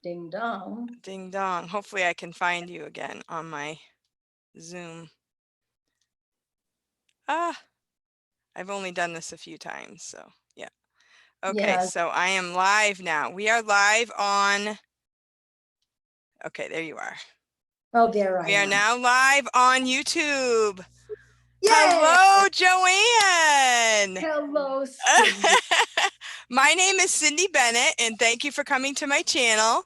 Ding dong. Ding dong. Hopefully I can find you again on my Zoom. I've only done this a few times, so yeah. Okay, Yeah. so I am live now. We are live on, okay, there you are. Oh, there I We are am. now live on YouTube. Yay! Hello, Joanne. Hello, Cindy. My name is Cindy Bennett, and thank you for coming to my channel.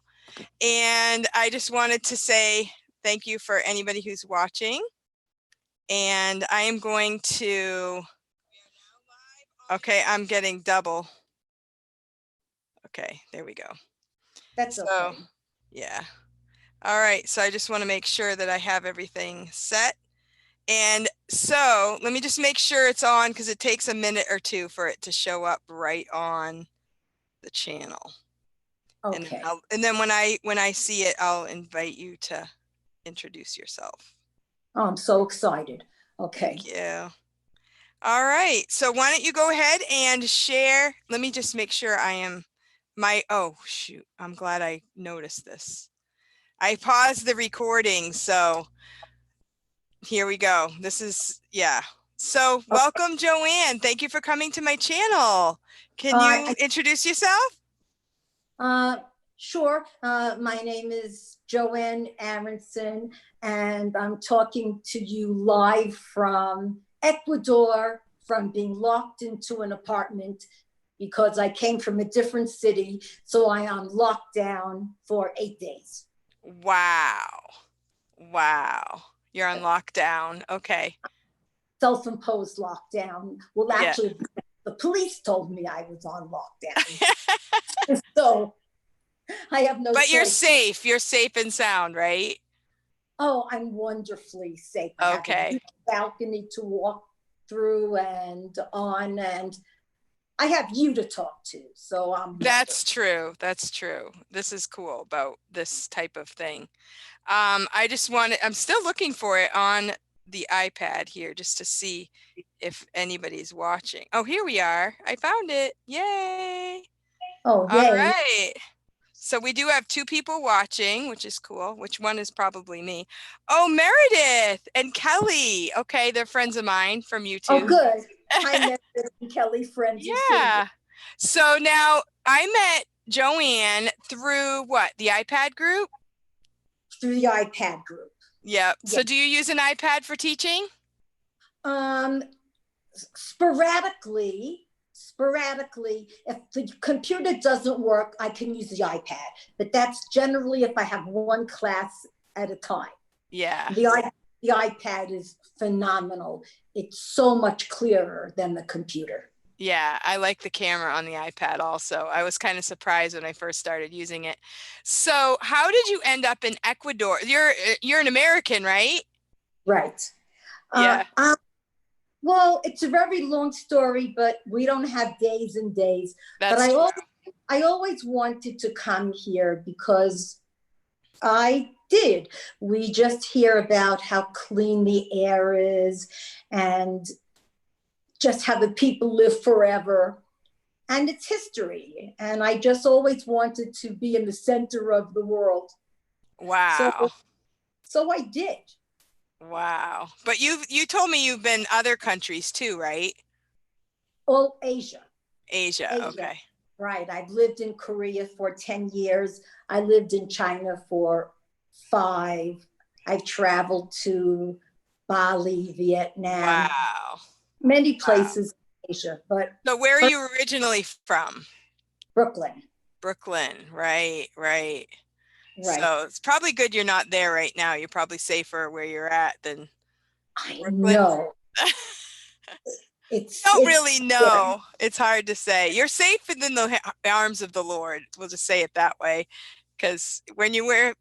And I just wanted to say thank you for anybody who's watching. And I am going to, okay, I'm getting double. Okay, there we go. That's okay. Yeah. All right, so I just want to make sure that I have everything set. And so let me just make sure it's on, because it takes a minute or two for it to show up right on the channel. Okay. And then when I see it, I'll invite you to introduce yourself. Oh, I'm so excited. Okay. Thank you. All right, so why don't you go ahead and share. Let me just make sure I am oh shoot, I'm glad I noticed this. I paused the recording, so here we go. This is, yeah. So welcome, Joanne. Thank you for coming to my channel. Can you introduce yourself? Sure. My name is Joanne Aronson, and I'm talking to you live from Ecuador, from being locked into an apartment because I came from a different city. So I am locked down for 8 days. Wow. Wow. You're on lockdown. Okay. Self-imposed lockdown. Well, actually, the police told me I was on lockdown. So I have no choice. But you're safe. You're safe and sound, right? Oh, I'm wonderfully safe. Okay. I have a huge balcony to walk through and on, and I have you to talk to. So that's true. That's true. This is cool about this type of thing. I just wanted, I'm still looking for it on the iPad here just to see if anybody's watching. Oh, here we are. I found it. Yay. Oh, yay. All right. So we do have 2 people watching, which is cool. Which one is probably me? Oh, Meredith and Kelly. Okay, they're friends of mine from YouTube. Oh, good. Hi, Meredith and Kelly, friends. Yeah. So now I met Joanne through what? The iPad group? Through the iPad group. Yep. So do you use an iPad for teaching? Sporadically. If the computer doesn't work, I can use the iPad, but that's generally if I have one class at a time. Yeah. The iPad is phenomenal. It's so much clearer than the computer. Yeah, I like the camera on the iPad also. I was kind of surprised when I first started using it. So how did you end up in Ecuador? You're an American, right? Right. Yeah. Well, it's a very long story, but we don't have days and days. That's but true. I always wanted to come here because I did. We just hear about how clean the air is and just how the people live forever. And it's history. And I just always wanted to be in the center of the world. Wow. So I did. Wow. But you told me you've been other countries too, right? All Asia. Asia. Okay. Right. I've lived in Korea for 10 years. I lived in China for 5. I've traveled to Bali, Vietnam. Wow. Many places in Asia. But so where are you originally from? Brooklyn. Brooklyn. Right. So it's probably good you're not there right now. You're probably safer where you're at than Brooklyn. No. Don't really know. It's hard to say. You're safe within the arms of the Lord. We'll just say it that way, because when you are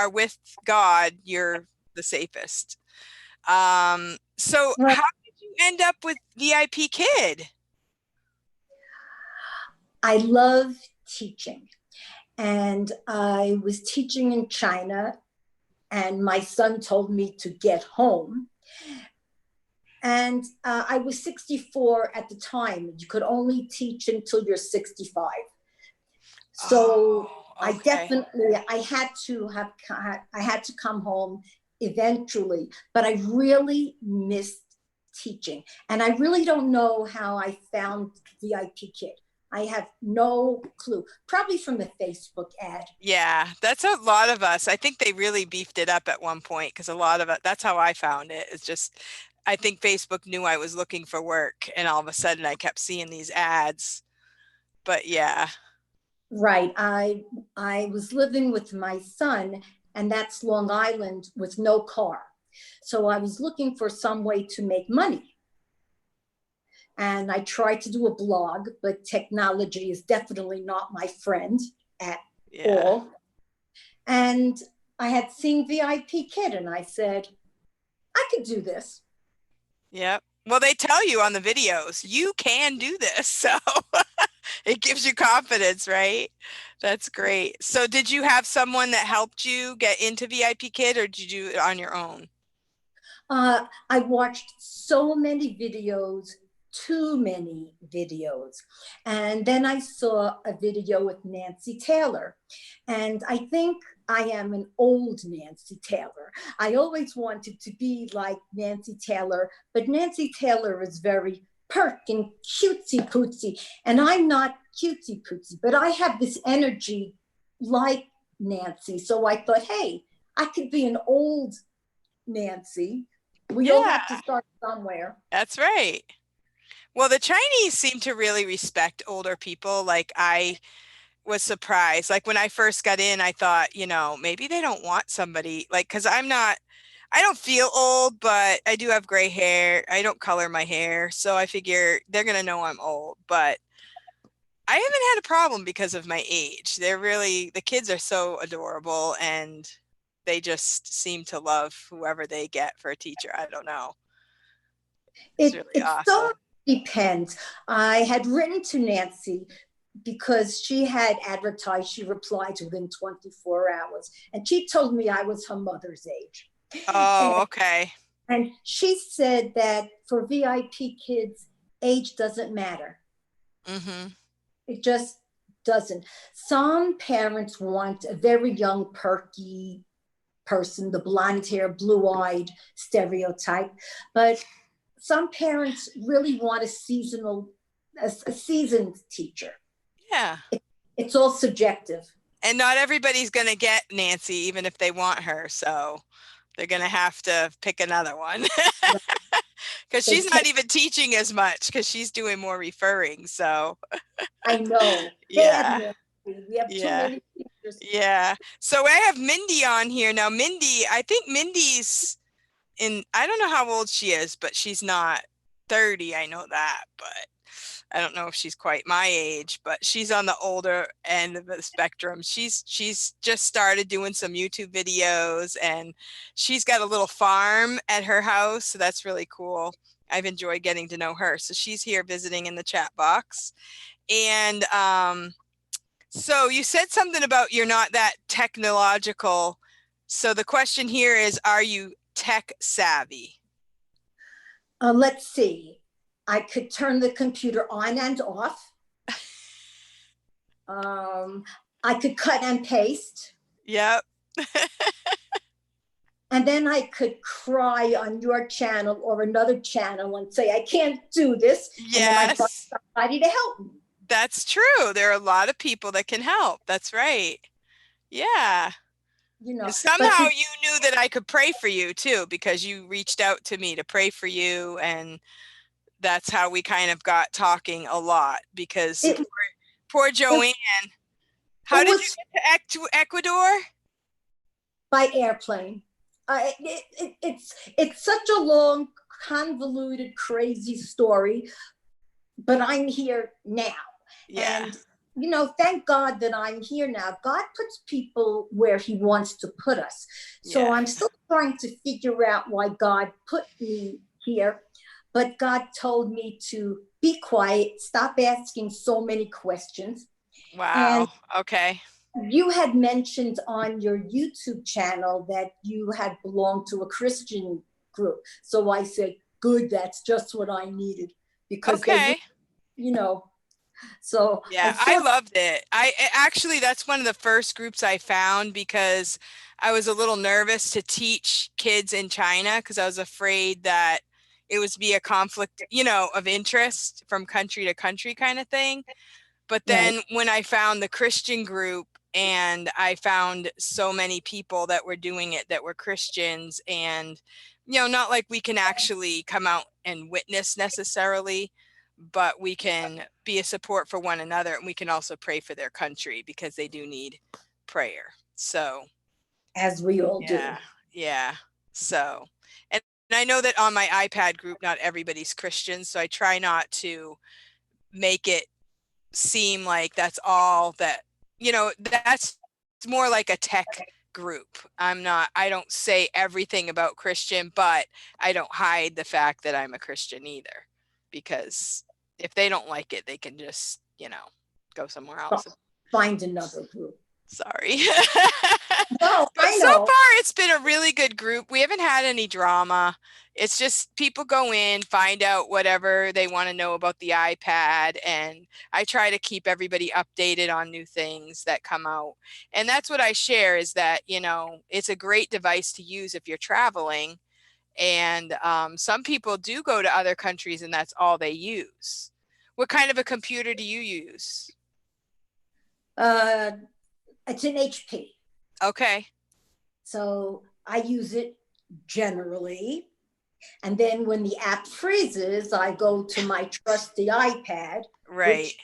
with God, you're the safest. So how did you end up with VIPKID? I love teaching, and I was teaching in China, and my son told me to get home. And I was 64 at the time. You could only teach until you're 65. So I Okay. definitely, I had to come home eventually, but I really missed teaching. And I really don't know how I found VIP Kid. I have no clue. Probably from the Facebook ad. Yeah, that's a lot of us. I think they really beefed it up at one point because a lot of it, that's how I found it. It's just, I think Facebook knew I was looking for work and all of a sudden I kept seeing these ads. But yeah, Right. I was living with my son, and that's Long Island with no car. So I was looking for some way to make money. And I tried to do a blog, but technology is definitely not my friend at yeah, all. And I had seen VIP Kid, and I said, I could do this. yep. Well, they tell you on the videos, you can do this. So it gives you confidence, right? That's great. So did you have someone that helped you get into VIP Kid or did you do it on your own? I watched so many videos, too many videos. And then I saw a video with Nancy Taylor. And I think I am an old Nancy Taylor. I always wanted to be like Nancy Taylor, but Nancy Taylor is very perk and cutesy pootsy. And I'm not cutesy pootsy, but I have this energy like Nancy. So I thought, hey, I could be an old Nancy. We all Yeah, have to start somewhere. that's right. Well, the Chinese seem to really respect older people. Like I was surprised. Like when I first got in, I thought, maybe they don't want somebody like, because I don't feel old, but I do have gray hair. I don't color my hair. So I figure they're going to know I'm old, but I haven't had a problem because of my age. The kids are so adorable and they just seem to love whoever they get for a teacher. I don't know. It's really It so awesome. depends. I had written to Nancy because she had advertised she replied within 24 hours. And she told me I was her mother's age. Oh, And, okay. and she said that for VIP kids, age doesn't matter. Mm-hmm. It just doesn't. Some parents want a very young, perky person, the blonde hair, blue eyed stereotype. But some parents really want a seasoned teacher. Yeah. It's all subjective. And not everybody's going to get Nancy, even if they want her. So they're going to have to pick another one because They she's not can't, even teaching as much because she's doing more referring. So I know. Bad yeah, Nancy. We have too yeah, many teachers. yeah. So I have Mindy on here now. Mindy, I think Mindy's I don't know how old she is, but she's not 30. I know that, but I don't know if she's quite my age, but she's on the older end of the spectrum. She's just started doing some YouTube videos and she's got a little farm at her house, so that's really cool. I've enjoyed getting to know her. So she's here visiting in the chat box. And so you said something about you're not that technological. So the question here is, are you tech savvy? Let's see. I could turn the computer on and off. I could cut and paste. Yep. And then I could cry on your channel or another channel and say, I can't do this. And then I thought Yes. somebody to help me. That's true. There are a lot of people that can help. That's right. Yeah. And But somehow you knew that I could pray for you too, because you reached out to me to pray for you. And that's how we kind of got talking a lot because it, poor it, Joanne. it How did you was get to Ecuador? by airplane. It's such a long, convoluted, crazy story, but I'm here now. Yeah. And thank God that I'm here now. God puts people where he wants to put us. So I'm Yes. still trying to figure out why God put me here. But God told me to be quiet, stop asking so many questions. And Wow. Okay. you had mentioned on your YouTube channel that you had belonged to a Christian group. So I said, good, that's just what I needed because they, Okay. you know, So Yeah, I unfortunately, loved it. Actually, that's one of the first groups I found because I was a little nervous to teach kids in China because I was afraid that it was be a conflict, of interest from country to country kind of thing. But right. then when I found the Christian group and I found so many people that were doing it that were Christians and, not like we can actually come out and witness necessarily, but we can be a support for one another and we can also pray for their country because they do need prayer. So, As we all do. yeah, yeah. So, and I know that on my iPad group, not everybody's Christian. So I try not to make it seem like that's all that, that's more like a tech group. I don't say everything about Christian, but I don't hide the fact that I'm a Christian either, because if they don't like it, they can just, go somewhere else. Find another group. Sorry. No, But I so know. far it's been a really good group. We haven't had any drama. It's just people go in, find out whatever they want to know about the iPad, and I try to keep everybody updated on new things that come out. And that's what I share is that, it's a great device to use if you're traveling. And some people do go to other countries and that's all they use. What kind of a computer do you use? Uh, it's an HP. Okay. So I use it generally. And then when the app freezes, I go to my trusty iPad, Right. which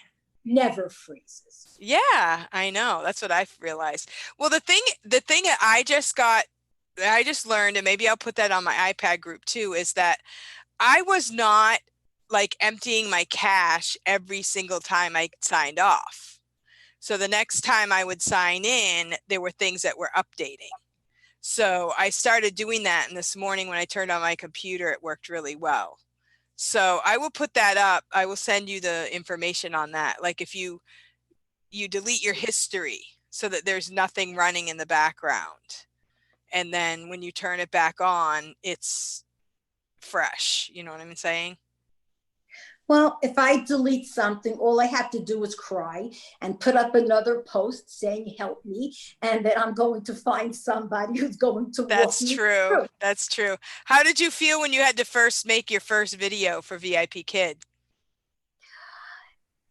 never freezes. Yeah, I know. That's what I've realized. Well, the thing that I just learned, and maybe I'll put that on my iPad group too, is that I was not like emptying my cache every single time I signed off. So the next time I would sign in, there were things that were updating. So I started doing that, and this morning when I turned on my computer, it worked really well. So I will put that up. I will send you the information on that. Like if you delete your history so that there's nothing running in the background. And then when you turn it back on, it's fresh. You know what I'm saying? Well, if I delete something, all I have to do is cry and put up another post saying, help me. And then I'm going to find somebody who's going to walk That's me true. through. That's true. How did you feel when you had to first make your first video for VIP Kid?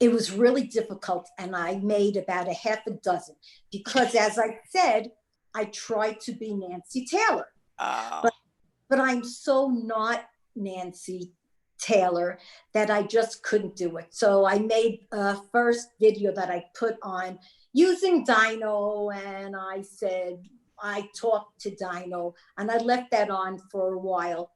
It was really difficult. And I made about a half a dozen because, as I said, I tried to be Nancy Taylor. Oh, But I'm so not Nancy Taylor that I just couldn't do it. So I made a first video that I put on using Dino, and I said, I talked to Dino, and I left that on for a while.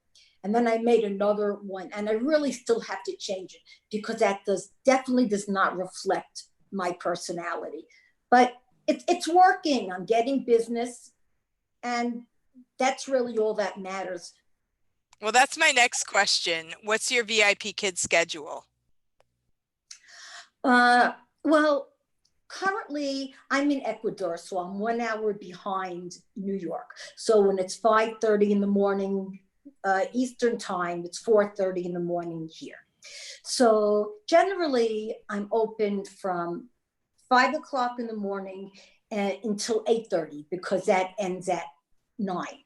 And then I made another one, and I really still have to change it because that definitely does not reflect my personality. But it's working. I'm getting business, and that's really all that matters. well, that's my next question. What's your VIP Kid schedule? Uh, well, currently I'm in Ecuador, so I'm 1 hour behind New York. So when it's 5:30 in the morning Eastern time, it's 4:30 in the morning here. So generally, I'm open from 5 o'clock in the morning until 8:30 because that ends at 9.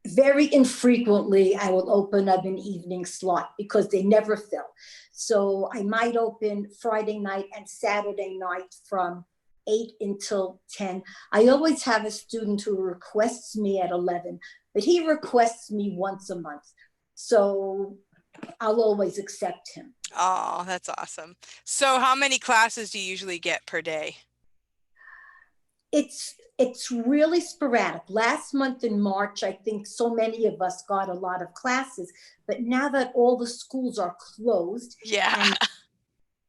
Very infrequently, I will open up an evening slot because they never fill. So I might open Friday night and Saturday night from 8 until 10. I always have a student who requests me at 11, but he requests me once a month. So I'll always accept him. Oh, that's awesome. So how many classes do you usually get per day? It's really sporadic. Last month in March, I think so many of us got a lot of classes, but now that all the schools are closed Yeah, and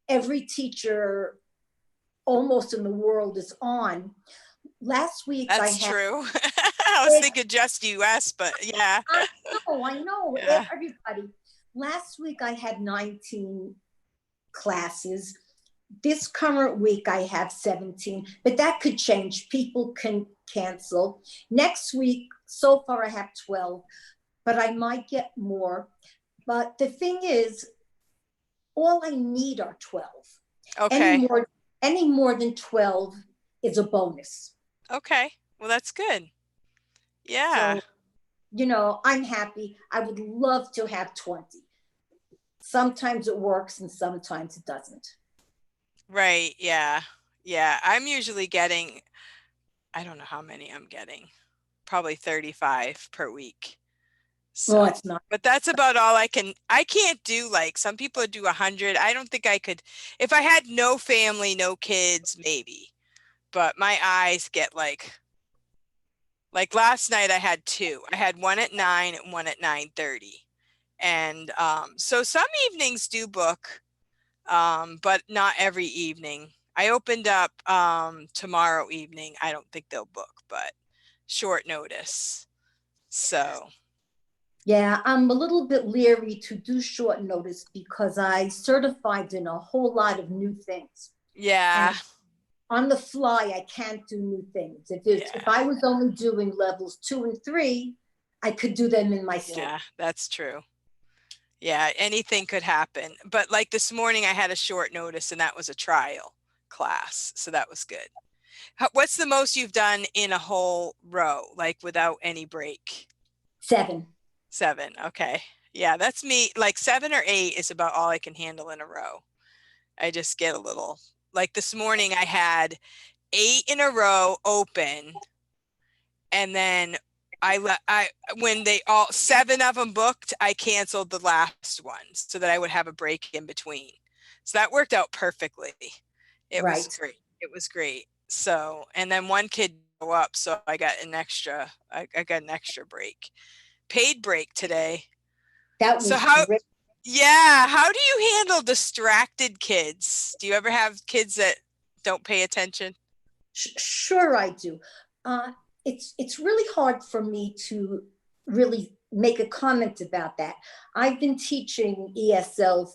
every teacher almost in the world is on, last week I that's had true. I was thinking just US, but yeah. I know Yeah. everybody. Last week I had 19 classes. This current week I have 17, but that could change. People can cancel. Next week, so far I have 12, but I might get more. But the thing is, all I need are 12. Okay. Any more than 12 is a bonus. Okay. Well, that's good. Yeah. So, I'm happy. I would love to have 20. Sometimes it works and sometimes it doesn't. Right. Yeah. Yeah. I'm usually getting, I don't know how many I'm getting, probably 35 per week. Well, So, it's not. but that's about all I can't do, like some people do 100. I don't think I could, if I had no family, no kids, maybe, but my eyes get like last night I had two. I had one at 9 and one at 9:30. And so some evenings do book, but not every evening. I opened up tomorrow evening. I don't think they'll book, but short notice. So Yeah, I'm a little bit leery to do short notice because I certified in a whole lot of new things. yeah, And on the fly, I can't do new things. If yeah, I was only doing levels 2 and 3, I could do them in my sleep. yeah, that's true. Yeah, anything could happen. But like this morning, I had a short notice and that was a trial class. So that was good. What's the most you've done in a whole row, like without any break? 7. 7. Okay. Yeah, that's me. Like 7 or 8 is about all I can handle in a row. I just get a little, like this morning, I had 8 in a row open. And then when they all 7 of them booked, I canceled the last one so that I would have a break in between. So that worked out perfectly. It was Right. great. It was great. So, and then one kid go up, so I got an extra, I got an extra break, paid break today. That So was how, great. yeah, how do you handle distracted kids? Do you ever have kids that don't pay attention? Sure, I do. It's really hard for me to really make a comment about that. I've been teaching ESL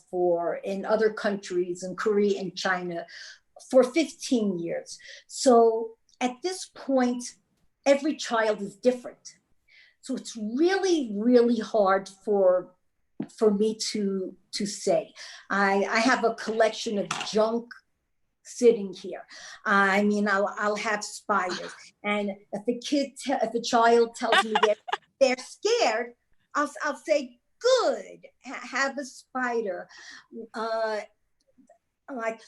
in other countries, in Korea and China, for 15 years. So at this point, every child is different. So it's really, really hard for me to say. I have a collection of junk sitting here. I mean, I'll have spiders, and if a child tells me they're scared, I'll say, good, have a spider. Uh,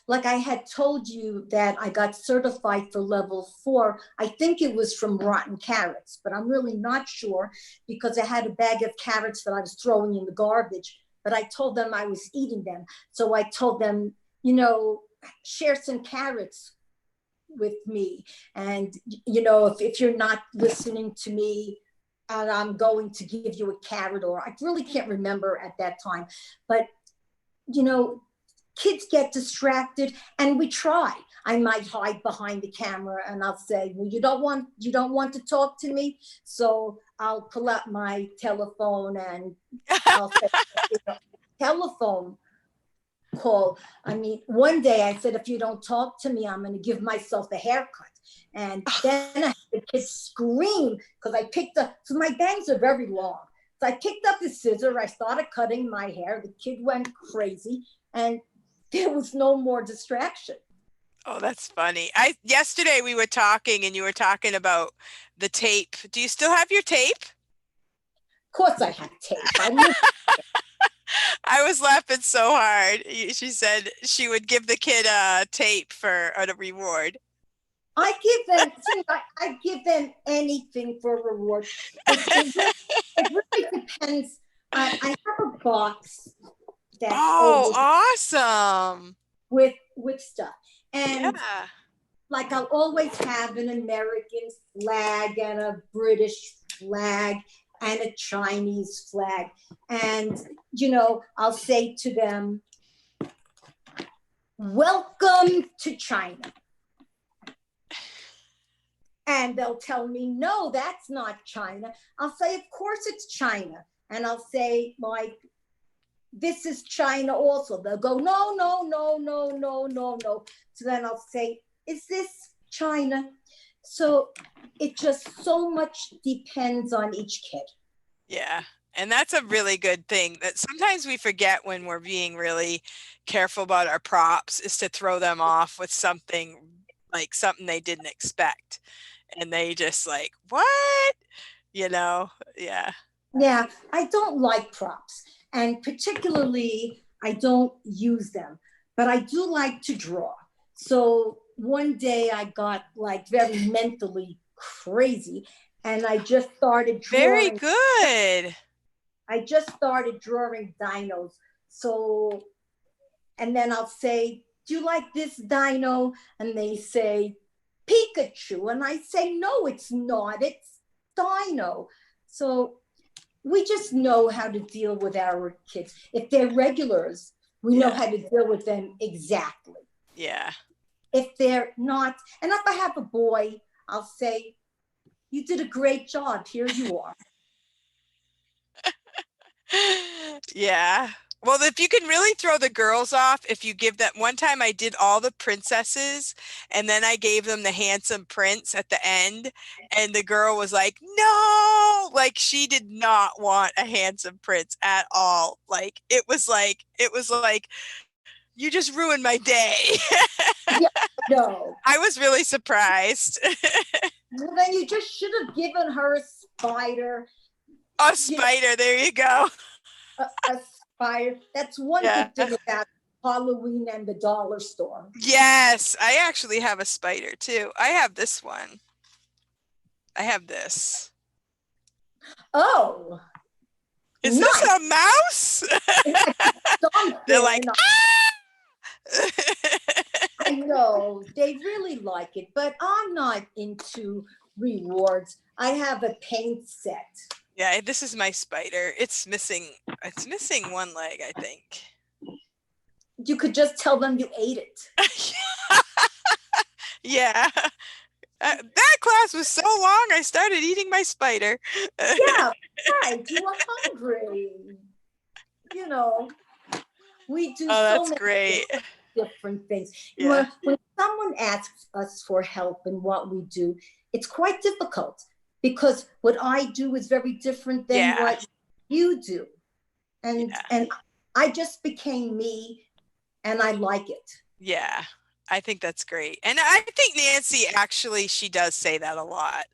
like I had told you that I got certified for level 4. I think it was from rotten carrots, but I'm really not sure because I had a bag of carrots that I was throwing in the garbage, but I told them I was eating them. So I told them, share some carrots with me. And, if you're not listening to me, and I'm going to give you a carrot, or I really can't remember at that time. But, you know, kids get distracted and we try. I might hide behind the camera and I'll say, well, you don't want to talk to me. So I'll pull out my telephone and I'll say, telephone call. I mean, one day I said, if you don't talk to me, I'm going to give myself a haircut. And then I had the kid scream because I picked up, so my bangs are very long. So I picked up the scissor, I started cutting my hair. The kid went crazy and there was no more distraction. Oh, that's funny. Yesterday we were talking and you were talking about the tape. Do you still have your tape? Of course I have tape. I live. I was laughing so hard. She said she would give the kid a tape for a reward. I give them, I give them anything for a reward. It really depends. I have a box that's Oh, over awesome. with stuff. And Yeah. like I'll always have an American flag and a British flag and a Chinese flag. And, I'll say to them, welcome to China. And they'll tell me, no, that's not China. I'll say, of course it's China. And I'll say, like, this is China also. They'll go, no, no, no, no, no, no, no. So then I'll say, is this China? So it just so much depends on each kid. Yeah. And that's a really good thing that sometimes we forget when we're being really careful about our props, is to throw them off with something like something they didn't expect. And they just like, what? Yeah. Yeah, I don't like props, and particularly I don't use them, but I do like to draw. So one day I got like very mentally crazy and I just started Very drawing. good. I just started drawing dinos. So, and then I'll say, "Do you like this dino?" And they say, "Pikachu." And I say, "No, it's not. It's dino." So we just know how to deal with our kids. If they're regulars, we know Yeah. how to deal with them exactly. Yeah. If they're not, and if I have a boy, I'll say, "You did a great job. Here you are." Yeah. Well, if you can really throw the girls off, if you give that one time I did all the princesses and then I gave them the handsome prince at the end, and the girl was like, no, like she did not want a handsome prince at all. It was like, you just ruined my day. Yeah, no. I was really surprised. Well, then you just should have given her a spider. A You know, spider, there you go. a spider. That's one Yeah. good thing about Halloween and the dollar store. Yes, I actually have a spider too. I have this one. I have this. Oh, Is this nice. a mouse? They're like, Something. ah! I know they really like it, but I'm not into rewards. I have a paint set. Yeah, this is my spider. It's missing one leg, I think. You could just tell them you ate it. Yeah. That class was so long, I started eating my spider. Yeah, right. You were hungry. You know, we do Oh, so that's many great. different things. Yeah. When someone asks us for help in what we do, it's quite difficult because what I do is very different than Yeah. what you do. And Yeah. and I just became me and I like it. Yeah. I think that's great. And I think Nancy actually, she does say that a lot.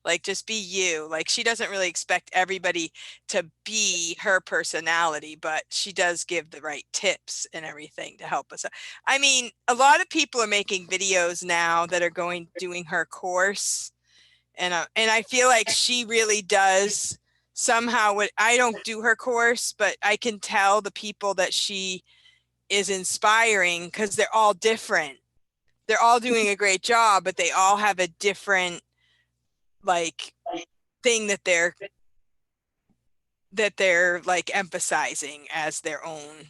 Like, just be you. Like, she doesn't really expect everybody to be her personality, but she does give the right tips and everything to help us. I mean, a lot of people are making videos now that are doing her course. And I feel like she really does somehow what I don't do her course, but I can tell the people that she is inspiring because they're all different. They're all doing a great job, but they all have a different like thing that they're like emphasizing as their own,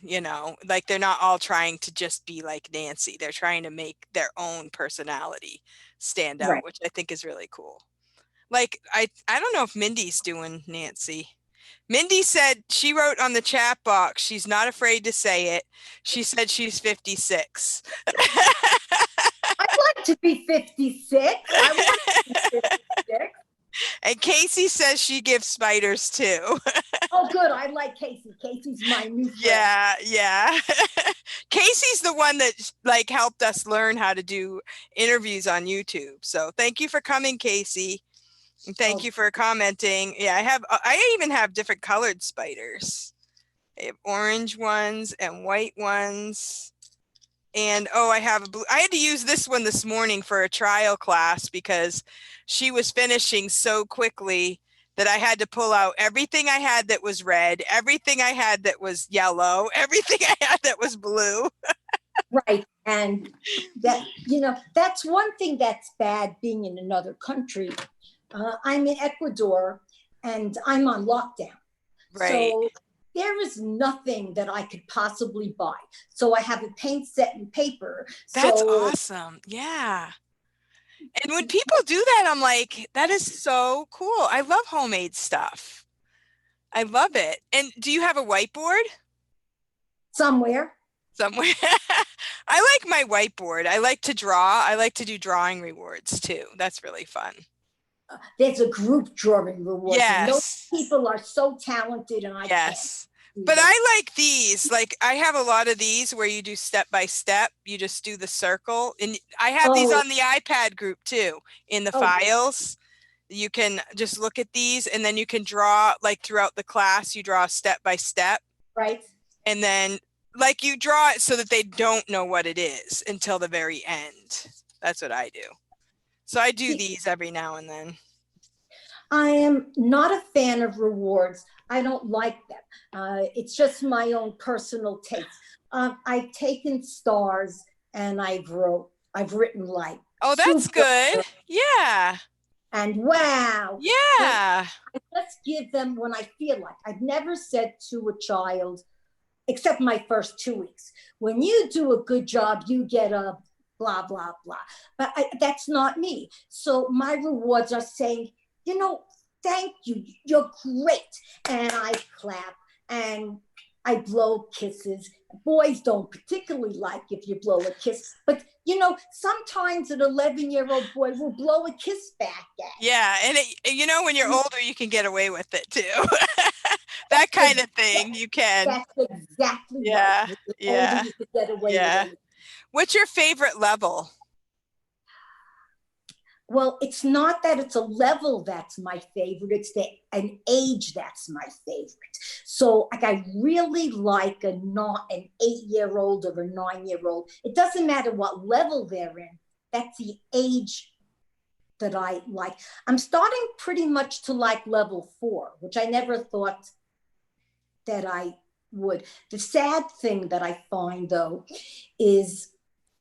like they're not all trying to just be like Nancy. They're trying to make their own personality stand out, Right. which I think is really cool. Like I don't know if Mindy's doing Nancy. Mindy said, she wrote on the chat box, she's not afraid to say it. She said she's 56. I'd like to be 56. I want to be 56. And Casey says she gives spiders too. Oh, good. I like Casey. Casey's my new friend. Yeah, yeah. Casey's the one that like helped us learn how to do interviews on YouTube. So thank you for coming, Casey. And thank you for commenting. Yeah, I even have different colored spiders. I have orange ones and white ones. And I have a blue. I had to use this one this morning for a trial class because she was finishing so quickly that I had to pull out everything I had that was red, everything I had that was yellow, everything I had that was blue. Right. And that, that's one thing that's bad being in another country. I'm in Ecuador and I'm on lockdown. Right. So there is nothing that I could possibly buy. So I have a paint set and paper. That's So awesome. Yeah. And when people do that, I'm like, that is so cool. I love homemade stuff. I love it. And do you have a whiteboard? somewhere. Somewhere. I like my whiteboard. I like to draw. I like to do drawing rewards too. That's really fun. there's a group drawing rewards. And those Yes. people are so talented, and I can't. Yes. But I like these. Like I have a lot of these where you do step by step. You just do the circle. And I have these Oh, on the iPad group too, in the oh, files. You can just look at these and then you can draw like throughout the class, you draw step by step. right. And then like you draw it so that they don't know what it is until the very end. That's what I do. So I do these every now and then. I am not a fan of rewards. I don't like them. It's just my own personal taste. I've taken stars and I've written like Oh, that's super good. Yeah. and wow. Yeah. I just give them when I feel like. I've never said to a child, except my first 2 weeks, when you do a good job, you get a blah, blah, blah. But that's not me. So my rewards are saying, thank you, you're great. And I clap and I blow kisses. Boys don't particularly like if you blow a kiss, but sometimes an 11-year-old boy will blow a kiss back at you. Yeah. And when you're older, you can get away with it too. That kind of thing you can. That's exactly Yeah. right. Yeah. You can get away Yeah. with it. What's your favorite level? Well, it's not that it's a level that's my favorite. It's an age that's my favorite. So like I really like not an 8-year-old or a 9-year-old. It doesn't matter what level they're in. That's the age that I like. I'm starting pretty much to like level 4, which I never thought that I would. The sad thing that I find though is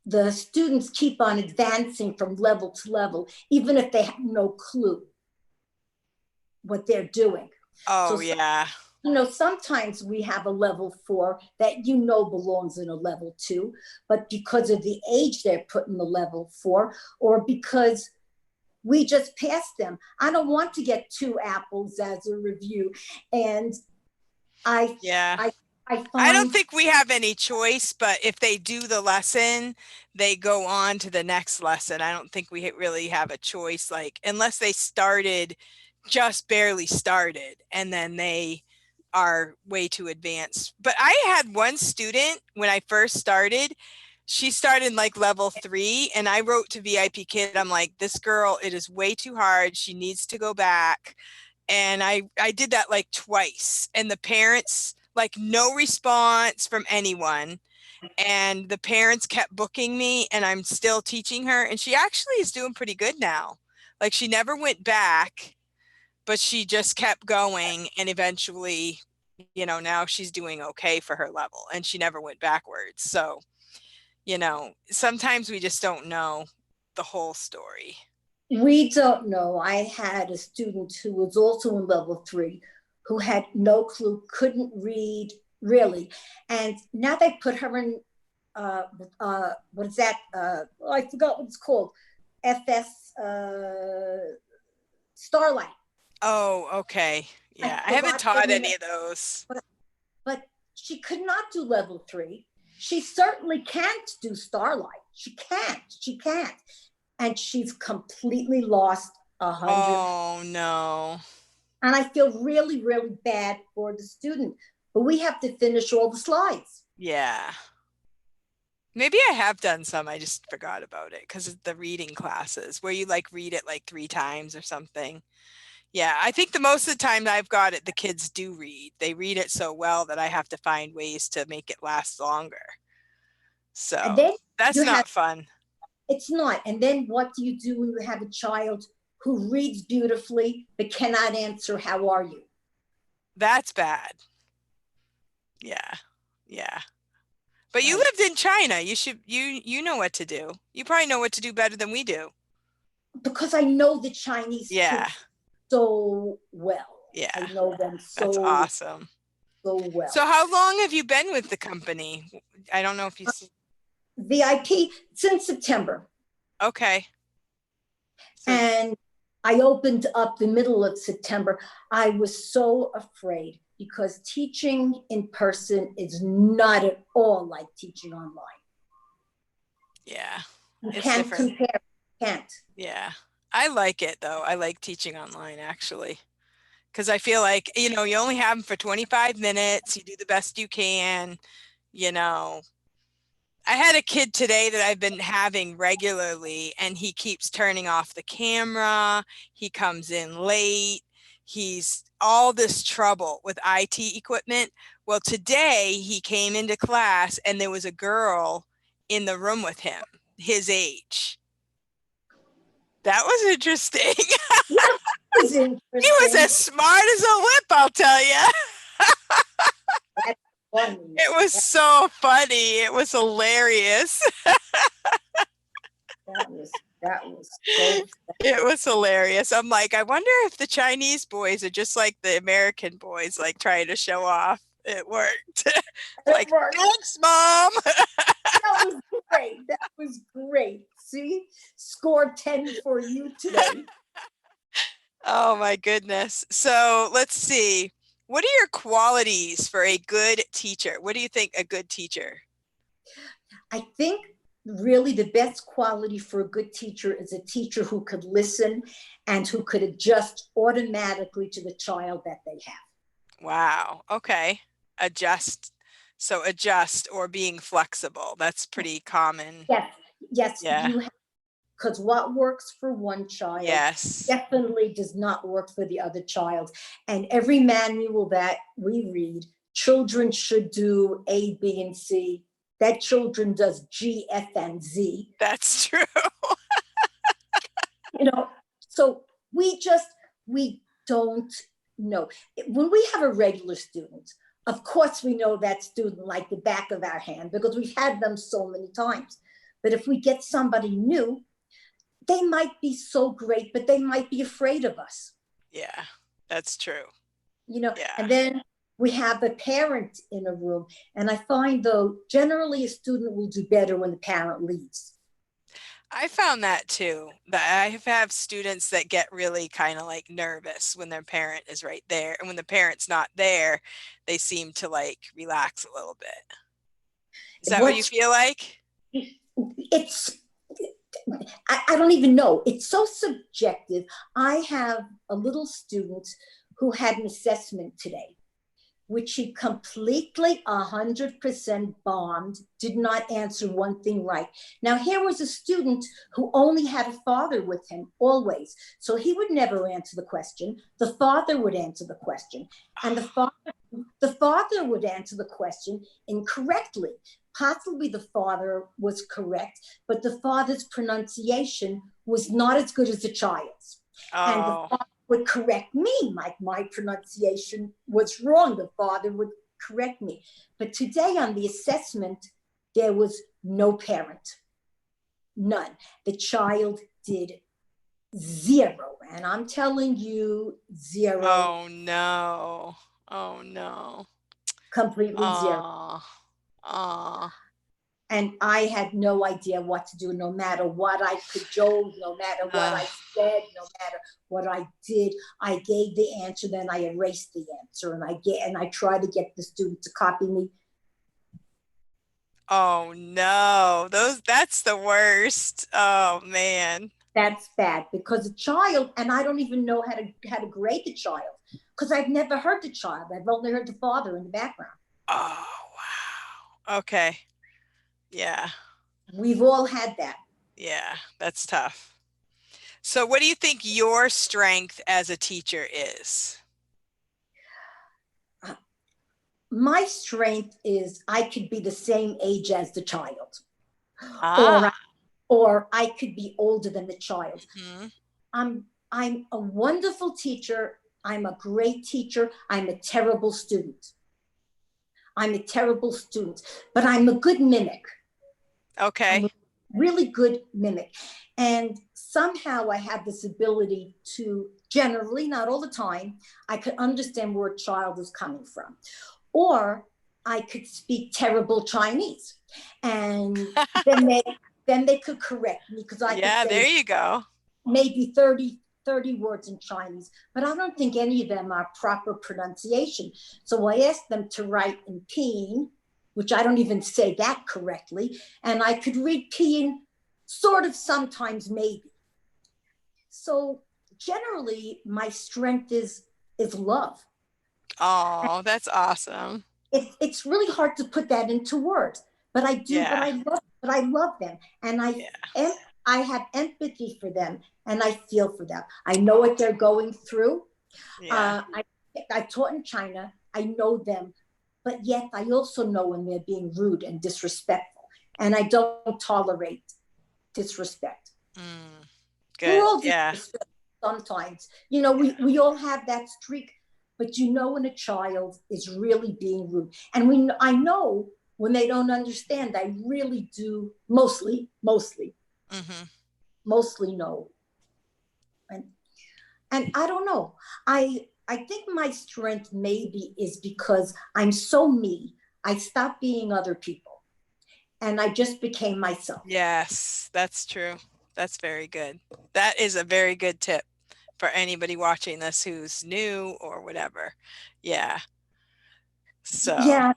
the students keep on advancing from level to level, even if they have no clue what they're doing. Oh, yeah. Sometimes we have a level 4 that belongs in a level 2, but because of the age they're put in the level 4, or because we just passed them. I don't want to get 2 apples as a review. And I don't think we have any choice, but if they do the lesson, they go on to the next lesson. I don't think we really have a choice, like unless they just barely started and then they are way too advanced. But I had one student when I first started, she started like level 3 and I wrote to VIPKID. I'm like, this girl, it is way too hard. She needs to go back. And I did that like twice, and the parents, like no response from anyone. And the parents kept booking me and I'm still teaching her. And she actually is doing pretty good now. Like she never went back, but she just kept going. And eventually, now she's doing okay for her level and she never went backwards. So, sometimes we just don't know the whole story. We don't know. I had a student who was also in level 3 who had no clue, couldn't read really. And now they put her in, what is that? I forgot what it's called. FS Starlight. Oh, okay. Yeah, I haven't taught any of those. But she could not do level 3. She certainly can't do Starlight. She can't. And she's completely lost 100. Oh, no. And I feel really, really bad for the student. But we have to finish all the slides. Yeah. Maybe I have done some. I just forgot about it because of the reading classes where you like read it like 3 times or something. Yeah, I think the most of the time I've got it, the kids do read. They read it so well that I have to find ways to make it last longer. So that's not fun. It's not. And then what do you do when you have a child who reads beautifully but cannot answer, how are you? That's bad. Yeah. Yeah. But you lived in China. You know what to do. You probably know what to do better than we do. Because I know the Chinese kids so well. Yeah. I know them That's awesome. So well. So how long have you been with the company? I don't know if you VIP since September. Okay. And I opened up the middle of September. I was so afraid because teaching in person is not at all like teaching online. Yeah. You can't compare. Can't. Yeah. I like it though. I like teaching online actually. Because I feel like, you know, you only have them for 25 minutes. You do the best you can, you know. I had a kid today that I've been having regularly, and he keeps turning off the camera. He comes in late. He's all this trouble with IT equipment. Well, today he came into class and there was a girl in the room with him, his age. That was interesting. That was He was interesting. as smart as a whip, I'll tell you. That's funny. It was so funny. It was hilarious. That was so It was hilarious. I'm like, I wonder if the Chinese boys are just like the American boys, like trying to show off. It worked. Like, thanks, Mom. That was great. That was great. See, score 10 for you today. Oh my goodness. So let's see. What are your qualities for a good teacher? What do you think a good teacher? I think really the best quality for a good teacher is a teacher who could listen and who could adjust automatically to the child that they have. Wow. Okay. Adjust. So adjust or being flexible. That's pretty common. Yes, Yeah. you have, because what works for one child Yes. definitely does not work for the other child. And every manual that we read, children should do A, B, and C. That children does G, F, and Z. That's true. You know, so we don't know. When we have a regular student, of course we know that student like the back of our hand because we've had them so many times. But if we get somebody new, they might be so great, but they might be afraid of us. Yeah, that's true. You know, Yeah. and then we have a parent in a room. And I find though, generally a student will do better when the parent leaves. I found that too. That I have students that get really kind of like nervous when their parent is right there. And when the parent's not there, they seem to like relax a little bit. Is that what you feel like? It's, I don't even know. It's so subjective. I have a little student who had an assessment today, which he completely 100% bombed, did not answer one thing right. Now, here was a student who only had a father with him always. So he would never answer the question. The father would answer the question. And the father would answer the question incorrectly. Possibly the father was correct, but the father's pronunciation was not as good as the child's. And the father would correct me. My pronunciation was wrong. The father would correct me. But today on the assessment, there was no parent, none. The child did 0. And I'm telling you, 0. Oh no. Oh no. Completely 0. And I had no idea what to do, no matter what I cajoled, no matter what I said, no matter what I did. I gave the answer, then I erased the answer, and I tried to get the student to copy me. Oh no, that's the worst. Oh man. That's bad because a child, and I don't even know how to grade the child because I've never heard the child. I've only heard the father in the background. Oh wow. Okay. Yeah. We've all had that. Yeah, that's tough. So what do you think your strength as a teacher is? My strength is I could be the same age as the child. Or I could be older than the child. Mm-hmm. I'm a wonderful teacher. I'm a great teacher. I'm a terrible student. But I'm a good mimic. Okay. I'm a really good mimic. And somehow I have this ability to, generally, not all the time, I could understand where a child is coming from. Or I could speak terrible Chinese. And then they could correct me because I could say, there you go. Maybe 30 words in Chinese, but I don't think any of them are proper pronunciation. So I asked them to write in Pinyin, which I don't even say that correctly. And I could read Pinyin sort of sometimes, maybe. So generally my strength is love. Oh, that's awesome. It's really hard to put that into words, but I do, Yeah. but I love them. And Yeah. I have empathy for them and I feel for them. I know what they're going through. Yeah. I taught in China. I know them, but yet I also know when they're being rude and disrespectful. And I don't tolerate disrespect. We're Good. all Yeah. disrespectful sometimes. You know, we all have that streak, but you know when a child is really being rude. And I know when they don't understand, I really do mostly know. And I don't know. I think my strength maybe is because I'm so me. I stopped being other people and I just became myself. Yes, that's true. That's very good. That is a very good tip for anybody watching this who's new or whatever. Yeah. So, Yeah,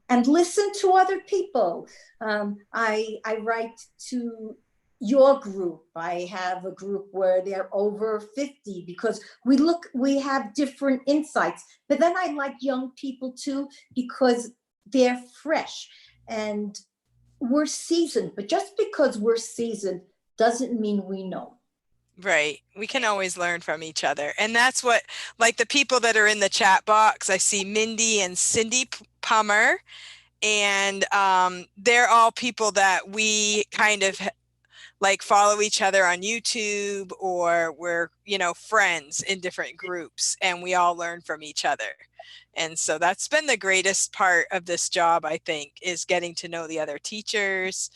and listen to other people. I write to your group. I have a group where they're over 50 because we have different insights. But then I like young people too because they're fresh and we're seasoned. But just because we're seasoned doesn't mean we know. right. We can always learn from each other. And that's what, like the people that are in the chat box, I see Mindy and Cindy Pummer, and they're all people that we kind of like follow each other on YouTube, or we're, you know, friends in different groups and we all learn from each other. And so that's been the greatest part of this job, I think, is getting to know the other teachers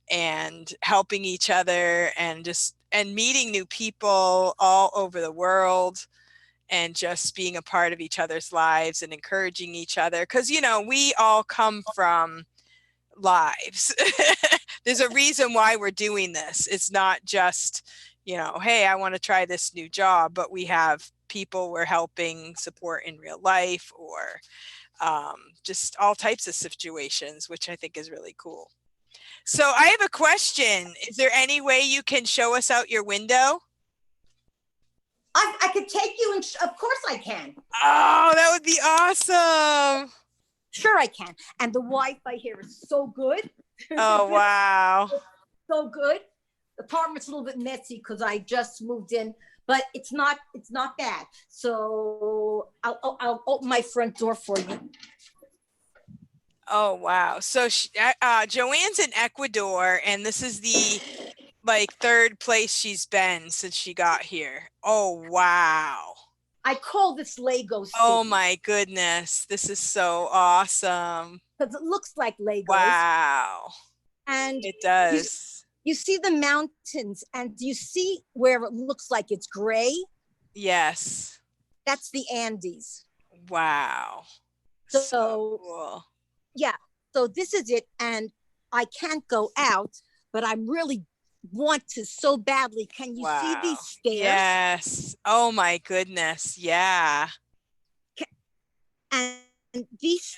and helping each other and meeting new people all over the world and just being a part of each other's lives and encouraging each other. Because, you know, we all come from lives. There's a reason why we're doing this. It's not just, you know, hey, I want to try this new job, but we have people we're helping support in real life, or just all types of situations, which I think is really cool. So I have a question. Is there any way you can show us out your window? I could take you, and of course I can. Oh, that would be awesome. Sure, I can. And the Wi-Fi here is so good. Oh, wow. So good. The apartment's a little bit messy because I just moved in, but it's not bad. So I'll open my front door for you. Oh, wow. So Joanne's in Ecuador, and this is the like third place she's been since she got here. Oh, wow. I call this Lego City. Oh my goodness. This is so awesome. Because it looks like Legos. Wow. And it does. You see the mountains, and you see where it looks like it's gray? Yes. That's the Andes. Wow. So cool. Yeah. So this is it. And I can't go out, but I'm really want to so badly. Can you see these stairs? Yes. Oh my goodness. Yeah. And these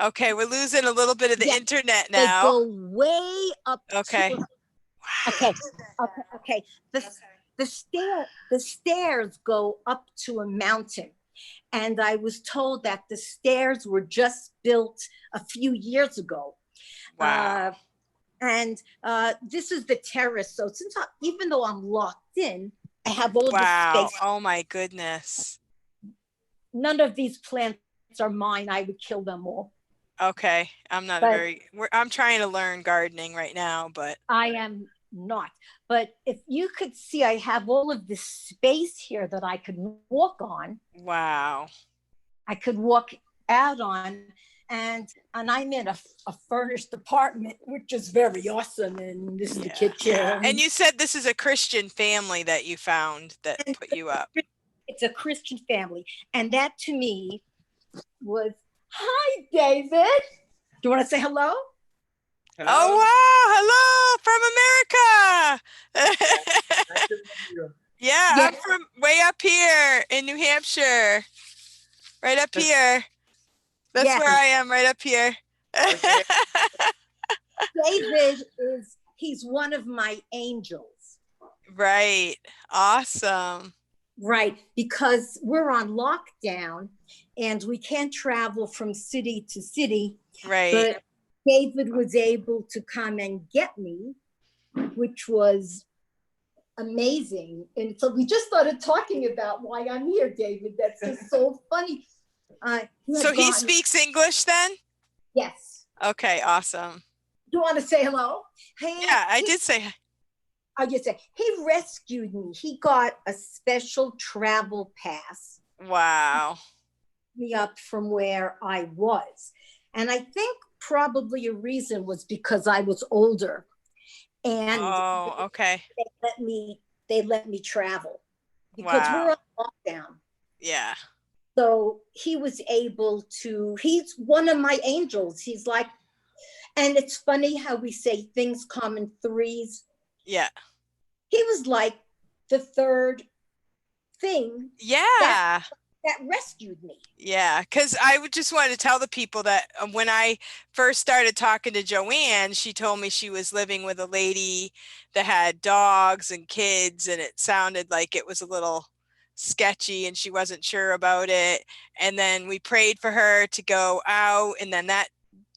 okay, we're losing a little bit of the internet now. They go way up. Okay. Okay. The stairs go up to a mountain. And I was told that the stairs were just built a few years ago. Wow. And this is the terrace. So even though I'm locked in, I have all this space. Oh my goodness. None of these plants are mine. I would kill them all. Okay. I'm trying to learn gardening right now, but I am not. But if you could see, I have all of this space here that I could walk on. Wow. I could walk out on. And I'm in a furnished apartment, which is very awesome. And this is the kitchen. And you said this is a Christian family that you found that put you up. It's a Christian family. And that to me was, hi, David. Do you want to say hello? Hello? Oh, wow. Hello from America. Nice to meet you. Yeah, I'm from way up here in New Hampshire. Right up here. That's where I am, right up here. Okay. David he's one of my angels. Right. Awesome. Right, because we're on lockdown and we can't travel from city to city, Right. but David was able to come and get me, which was amazing. And so we just started talking about why I'm here, David. That's just so funny. So he speaks English then? Yes. Okay, awesome. You want to say hello? Hey, Yeah, I did say. I just say he rescued me. He got a special travel pass. Wow. Me up from where I was. And I think probably a reason was because I was older. And Oh, okay. they let me travel because we're Wow. on lockdown. Yeah. So he was able to, he's one of my angels. He's like, and it's funny how we say things come in threes. Yeah. He was like the third thing Yeah. that rescued me. Yeah, because I would just want to tell the people that when I first started talking to Joanne, she told me she was living with a lady that had dogs and kids, and it sounded like it was a little sketchy and she wasn't sure about it. And then we prayed for her to go out, and then that,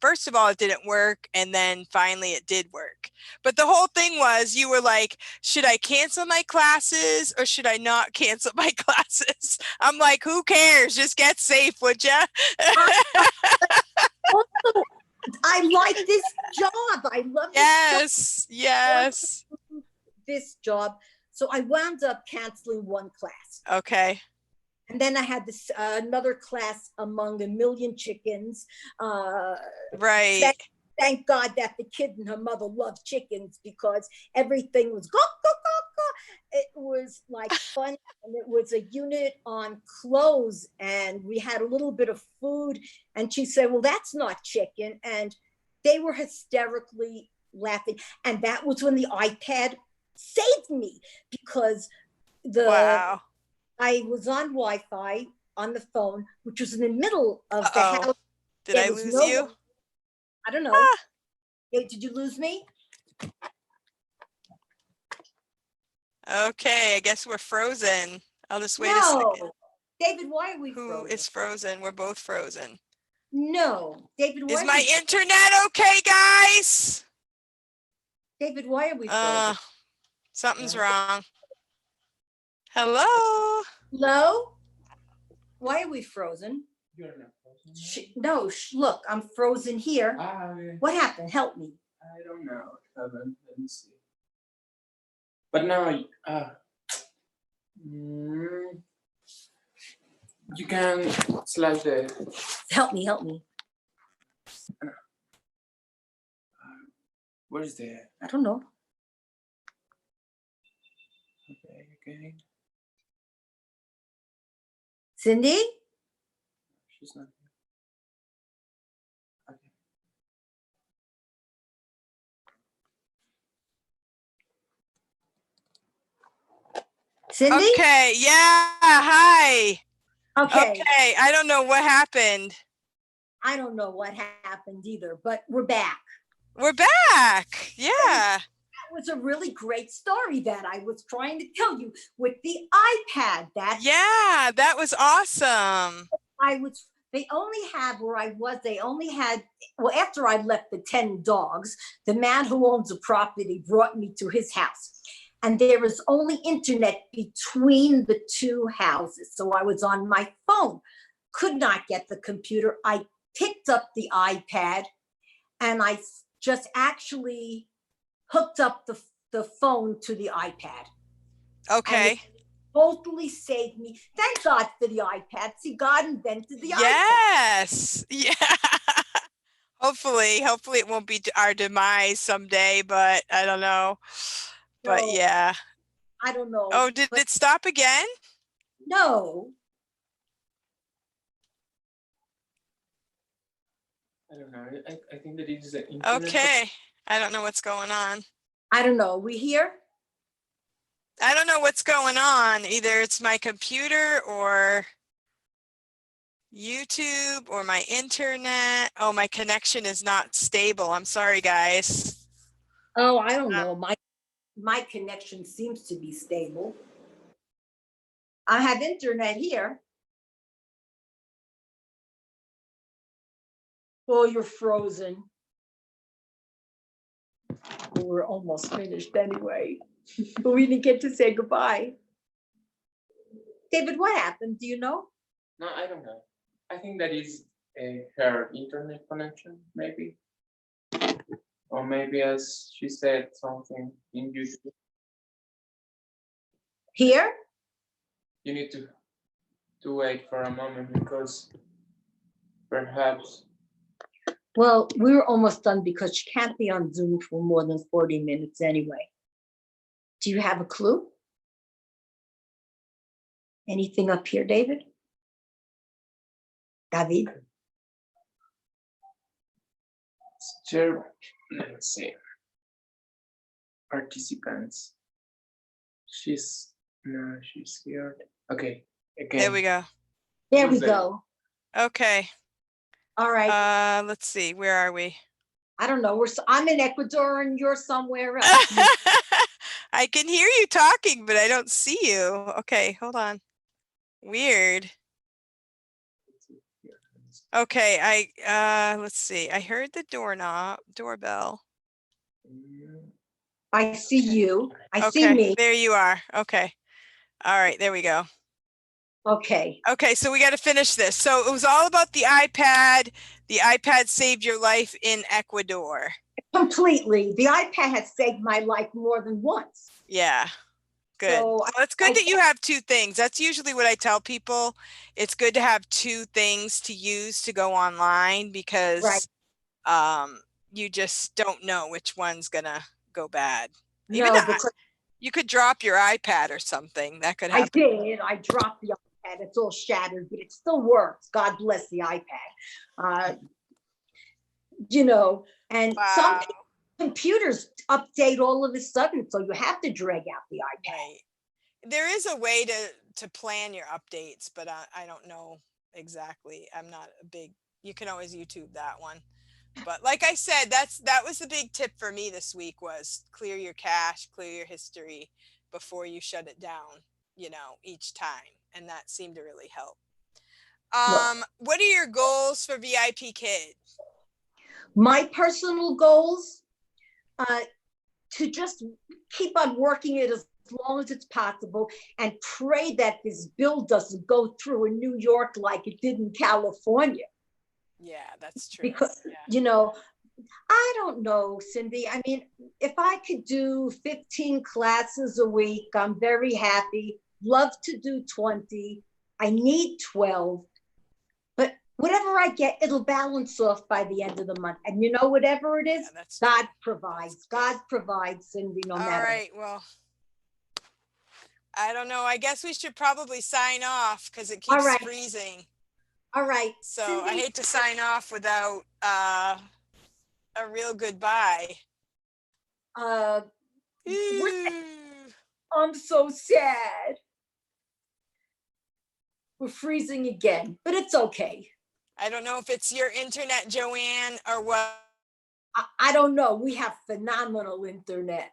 first of all, it didn't work, and then finally it did work. But the whole thing was, you were like, should I cancel my classes or should I not cancel my classes? I'm like, who cares? Just get safe, would ya? Also, I like this job. I love Yes, yes. this job. So I wound up canceling one class. Okay. And then I had this another class among a million chickens. Right. Thank God that the kid and her mother loved chickens because everything was go, go, go, go. It was like fun. And it was a unit on clothes. And we had a little bit of food. And she said, well, that's not chicken. And they were hysterically laughing. And that was when the iPad saved me because Wow. I was on Wi-Fi on the phone, which was in the middle of the Uh-oh. house. Did I lose you? I don't know. Ah. Hey, did you lose me? Okay, I guess we're frozen. I'll just wait a No. second. David, why are we Who frozen? is frozen? We're both frozen. No. David, why Is are my we internet okay, guys? David, why are we frozen? Something's Yeah. wrong. Hello? Hello? Why are we frozen? You're not frozen. No, look, I'm frozen here. What happened? Help me. I don't know. Let me see. But now, you can slash the. Help me, help me. What is the? I don't know. Okay, okay. Cindy? She's not here. Okay. Cindy? Okay, yeah, hi. Okay. Okay, I don't know what happened. I don't know what happened either, but we're back. We're back. Yeah. That was a really great story that I was trying to tell you with the iPad. Yeah, that was awesome. They only had where I was, they only had, well, after I left the 10 dogs, the man who owns the property brought me to his house. And there was only internet between the two houses. So I was on my phone, could not get the computer. I picked up the iPad and I just actually hooked up the phone to the iPad. Okay. Totally saved me. Thank God for the iPad. See, God invented the iPad. Yes. Yeah. Hopefully it won't be our demise someday, but I don't know. But No, yeah. I don't know. Oh, did it stop again? No. I don't know. I think that it is the internet. Okay. I don't know what's going on. I don't know. We here? I don't know what's going on. Either it's my computer or YouTube or my internet. Oh, my connection is not stable. I'm sorry, guys. Oh, I don't know. my connection seems to be stable. I have internet here. Oh, you're frozen. Well, we're almost finished anyway, but we didn't get to say goodbye. David, what happened? Do you know? No, I don't know. I think that is her internet connection, maybe. Or maybe, as she said, something unusual. Here? You need to wait for a moment because perhaps. Well, we were almost done because she can't be on Zoom for more than 40 minutes anyway. Do you have a clue? Anything up here, David? David? Let's see. Participants. She's here. Okay. Again. There we go. There we Who's there? go. Okay. All right. Let's see. Where are we? I don't know. I'm in Ecuador and you're somewhere else. I can hear you talking, but I don't see you. Okay, hold on. Weird. Okay, let's see. I heard the doorbell. I see you. I see Okay, me. there you are. Okay. All right, there we go. Okay. Okay, so we got to finish this. So it was all about the iPad. The iPad saved your life in Ecuador. Completely. The iPad has saved my life more than once. Yeah. Good. So Well, it's good that you have two things. That's usually what I tell people. It's good to have two things to use to go online because you just don't know which one's gonna go bad. Even no, because you could drop your iPad or something. That could happen. I did. I dropped the iPad. It's all shattered, but it still works. God bless the iPad. And some computers update all of a sudden, so you have to drag out the iPad. Right. There is a way to plan your updates, but I don't know exactly. I'm not a big. You can always YouTube that one. But like I said, that was the big tip for me this week was clear your cache, clear your history before you shut it down, each time. And that seemed to really help. What are your goals for VIPKID? My personal goals, to just keep on working it as long as it's possible and pray that this bill doesn't go through in New York like it did in California. Yeah, that's true. Because, I don't know, Cindy. I mean, if I could do 15 classes a week, I'm very happy. Love to do 20. I need 12. But whatever I get, it'll balance off by the end of the month. And whatever it is, God provides. God provides, Cindy, no matter. All right, well, I don't know. I guess we should probably sign off because it keeps freezing. All right. So Cindy, I hate to sign off without a real goodbye. I'm so sad. We're freezing again, but it's okay. I don't know if it's your internet, Joanne, or what. I don't know. We have phenomenal internet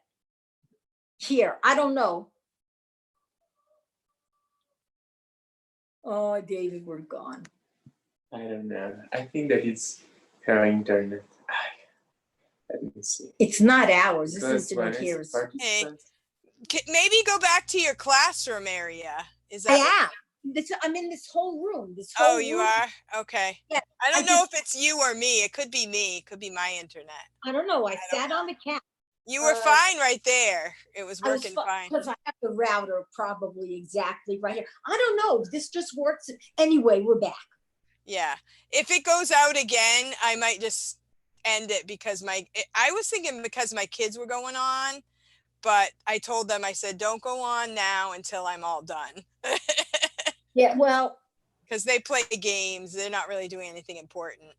here. I don't know. Oh, David, we're gone. I don't know. I think that it's her internet. Let me see. It's not ours. This internet here is. Hey, maybe go back to your classroom area. Is that? I am. I'm in this whole room. Oh, you are? Okay. Yeah. I don't know if it's you or me. It could be me. It could be my internet. I don't know. I sat on the couch. You were fine right there. It was working fine. Because I have the router probably exactly right here. I don't know. This just works. Anyway, we're back. Yeah. If it goes out again, I might just end it because I was thinking because my kids were going on, but I told them, I said, don't go on now until I'm all done. Yeah, well. Because they play games. They're not really doing anything important.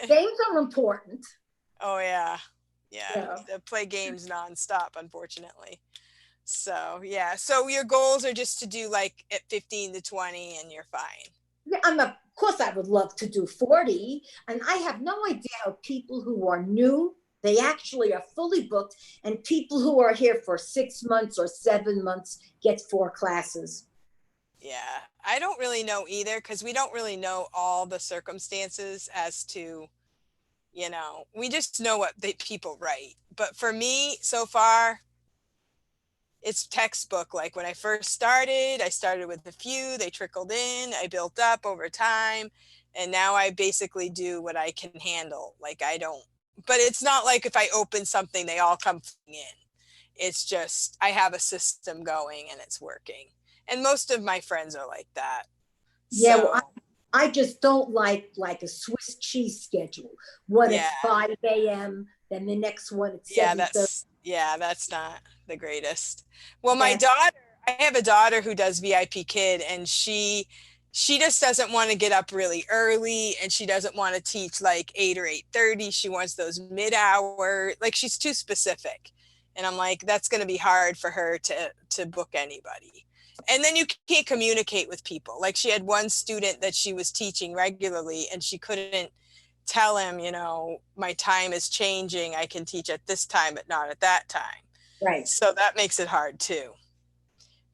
Games are important. Oh, yeah. Yeah. They play games nonstop, unfortunately. So, yeah. So your goals are just to do like at 15 to 20 and you're fine. Yeah, of course, I would love to do 40. And I have no idea how people who are new They actually are fully booked, and people who are here for 6 months or 7 months get 4 classes. Yeah, I don't really know either because we don't really know all the circumstances as to, we just know what people write. But for me, so far, it's textbook. Like when I first started, I started with a few, they trickled in, I built up over time, and now I basically do what I can handle. Like I don't, but it's not like if I open something, they all come in. It's just, I have a system going and it's working. And most of my friends are like that. Yeah, So, well, I just don't like a Swiss cheese schedule. One yeah, at 5 a.m., then the next one at yeah, 7:30. that's not the greatest. Well, my That's daughter, I have a daughter who does VIP Kid, and she just doesn't want to get up really early, and she doesn't want to teach like 8 or 8:30. She wants those mid-hour, like she's too specific. And I'm like, that's going to be hard for her to book anybody. And then you can't communicate with people. Like she had one student that she was teaching regularly, and she couldn't tell him, my time is changing. I can teach at this time, but not at that time. right. So that makes it hard too.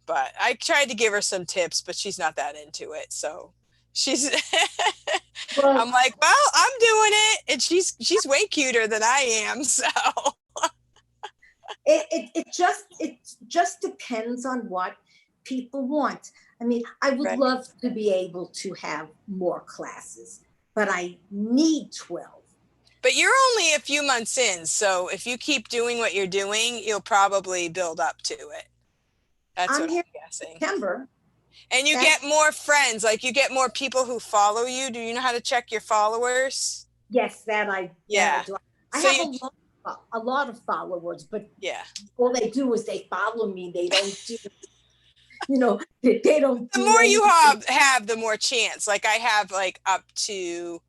But I tried to give her some tips, but she's not that into it. So she's Well, I'm like, well, I'm doing it. And she's way cuter than I am. So it just depends on what people want. I mean, I would right. love to be able to have more classes, but I need 12. But you're only a few months in. So if you keep doing what you're doing, you'll probably build up to it. That's I'm what I'm here in guessing. September. And you get more friends, like you get more people who follow you. Do you know how to check your followers? Yes, that I Yeah. do. I So have a lot of followers, but yeah. all they do is they follow me. They don't do, they don't The do more you anything. have, the more chance. Like I have like up to,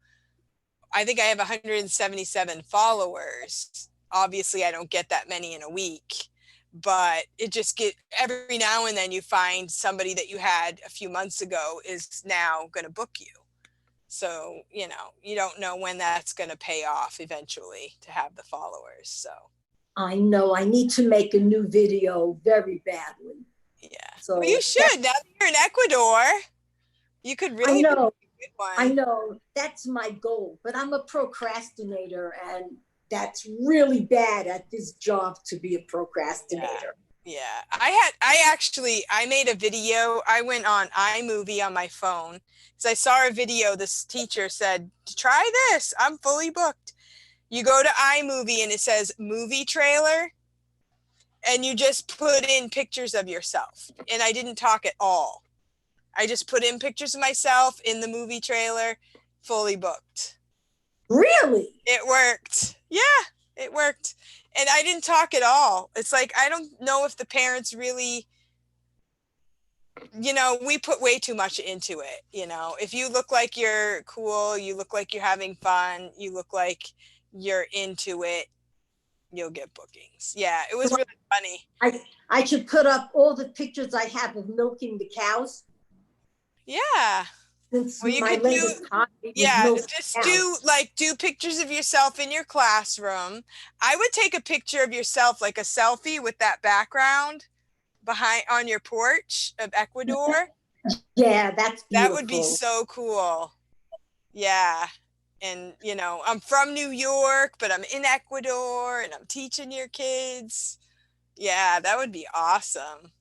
I think I have 177 followers. Obviously, I don't get that many in a week, but it just every now and then you find somebody that you had a few months ago is now going to book you. So, you don't know when that's going to pay off eventually to have the followers. So, I know I need to make a new video very badly. yeah. So Well, you should. Now that you're in Ecuador, you could really I make know, a good one. I know that's my goal, but I'm a procrastinator, and that's really bad at this job to be a procrastinator. Yeah. I made a video. I went on iMovie on my phone because I saw a video. This teacher said, try this. I'm fully booked. You go to iMovie and it says movie trailer, and you just put in pictures of yourself. And I didn't talk at all. I just put in pictures of myself in the movie trailer, fully booked. Really? It worked. Yeah, it worked. And I didn't talk at all. It's like, I don't know if the parents really, we put way too much into it. If you look like you're cool, you look like you're having fun, you look like you're into it, you'll get bookings. Yeah, it was So really funny. I should put up all the pictures I have of milking the cows. Yeah. Since Well, you my could do, latest hobby was yeah, milking just cows. do pictures of yourself in your classroom. I would take a picture of yourself, like a selfie with that background behind on your porch of Ecuador. Yeah, that's That would be beautiful. so cool. Yeah. And, I'm from New York, but I'm in Ecuador and I'm teaching your kids. Yeah, that would be awesome.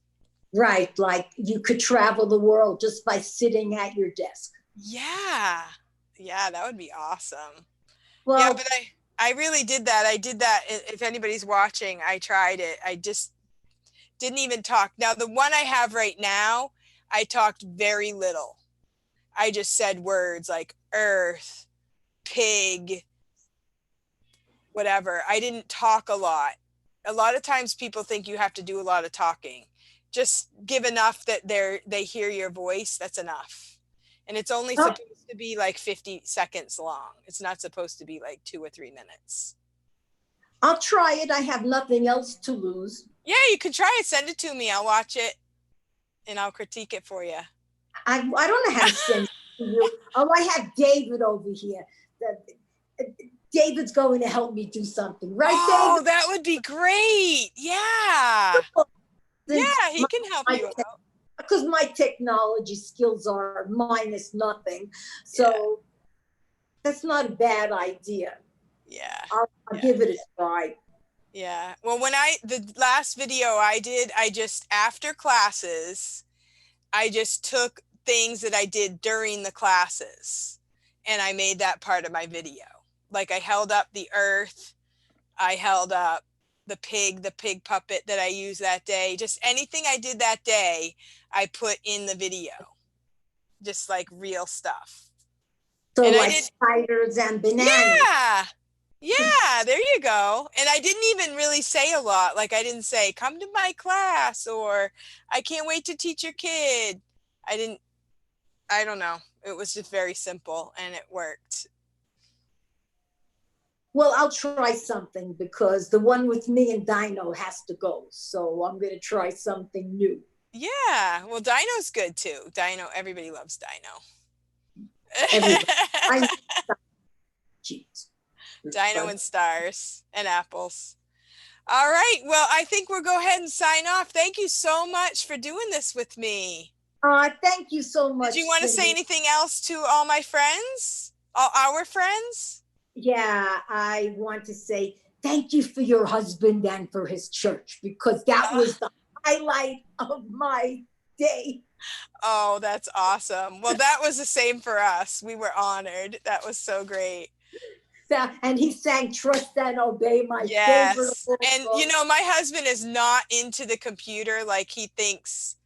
Right, like you could travel the world just by sitting at your desk. Yeah. Yeah, that would be awesome. Yeah, Well, but I really did that. I did that. If anybody's watching, I tried it. I just didn't even talk. Now, the one I have right now, I talked very little. I just said words like earth, pig, whatever. I didn't talk a lot. A lot of times people think you have to do a lot of talking. Just give enough that they hear your voice. That's enough. And it's only oh, supposed to be like 50 seconds long. It's not supposed to be like 2 or 3 minutes. I'll try it. I have nothing else to lose. Yeah, you can try it. Send it to me. I'll watch it and I'll critique it for you. I don't know how to send it to you. Oh, I have David over here. David's going to help me do something, right, Oh, David? that would be great. Yeah. Yeah, he can help you out. Because my technology skills are minus nothing. So that's not a bad idea. Yeah. I'll give it a try. Yeah. Well, the last video I did, I just, after classes, I just took things that I did during the classes and I made that part of my video. Like I held up the earth, I held up the pig puppet that I used that day. Just anything I did that day, I put in the video. Just like real stuff. So And like spiders and bananas. Yeah. Yeah, there you go. And I didn't even really say a lot. Like I didn't say, come to my class, or I can't wait to teach your kid. I don't know. It was just very simple and it worked. Well, I'll try something because the one with me and Dino has to go. So I'm going to try something new. Yeah. Well, Dino's good too. Dino, everybody loves Dino. Everybody. Dino and stars and apples. All right. Well, I think we'll go ahead and sign off. Thank you so much for doing this with me. Thank you so much. Did you want to say anything else to all my friends? All our friends? Yeah, I want to say thank you for your husband and for his church, because that was the highlight of my day. Oh, that's awesome. Well, that was the same for us. We were honored. That was so great. And he sang Trust and Obey, my favorite. And you know, my husband is not into the computer. Like he thinks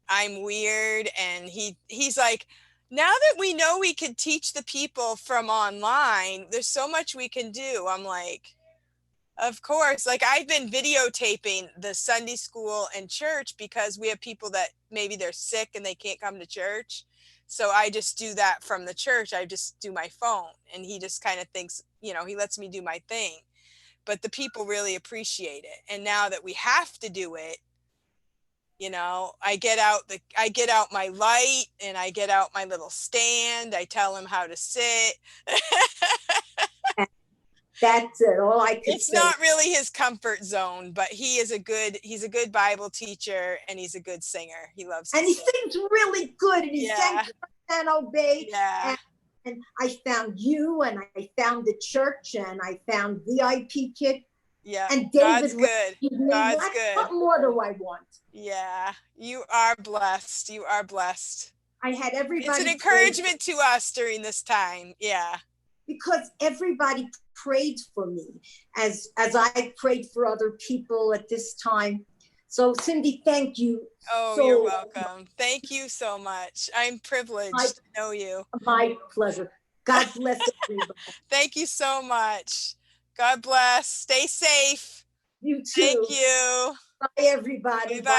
I'm weird. And he's like, now that we know we could teach the people from online, there's so much we can do. I'm like, of course. Like I've been videotaping the Sunday school and church because we have people that maybe they're sick and they can't come to church. So I just do that from the church. I just do my phone, and he just kind of thinks, you know, he lets me do my thing. But the people really appreciate it. And now that we have to do it, you know, I get out my light and I get out my little stand. I tell him how to sit. That's it. All I could It's say. not really his comfort zone, but he's a good Bible teacher and he's a good singer. He loves to and he sing. sings really good, and he sang Trust and Obey. Yeah. And I found you, and I found the church, and I found VIPKID. Yeah. And David, God's good. God's good. What more do I want? Yeah. You are blessed. You are blessed. I had everybody. It's an encouragement to us during this time. Yeah. Because everybody prayed for me as I prayed for other people at this time. So Cindy, thank you. Oh, so you're welcome. Thank you so much. I'm privileged to know you. My pleasure. God bless everybody. Thank you so much. God bless. Stay safe. You too. Thank you. Bye, everybody. Bye.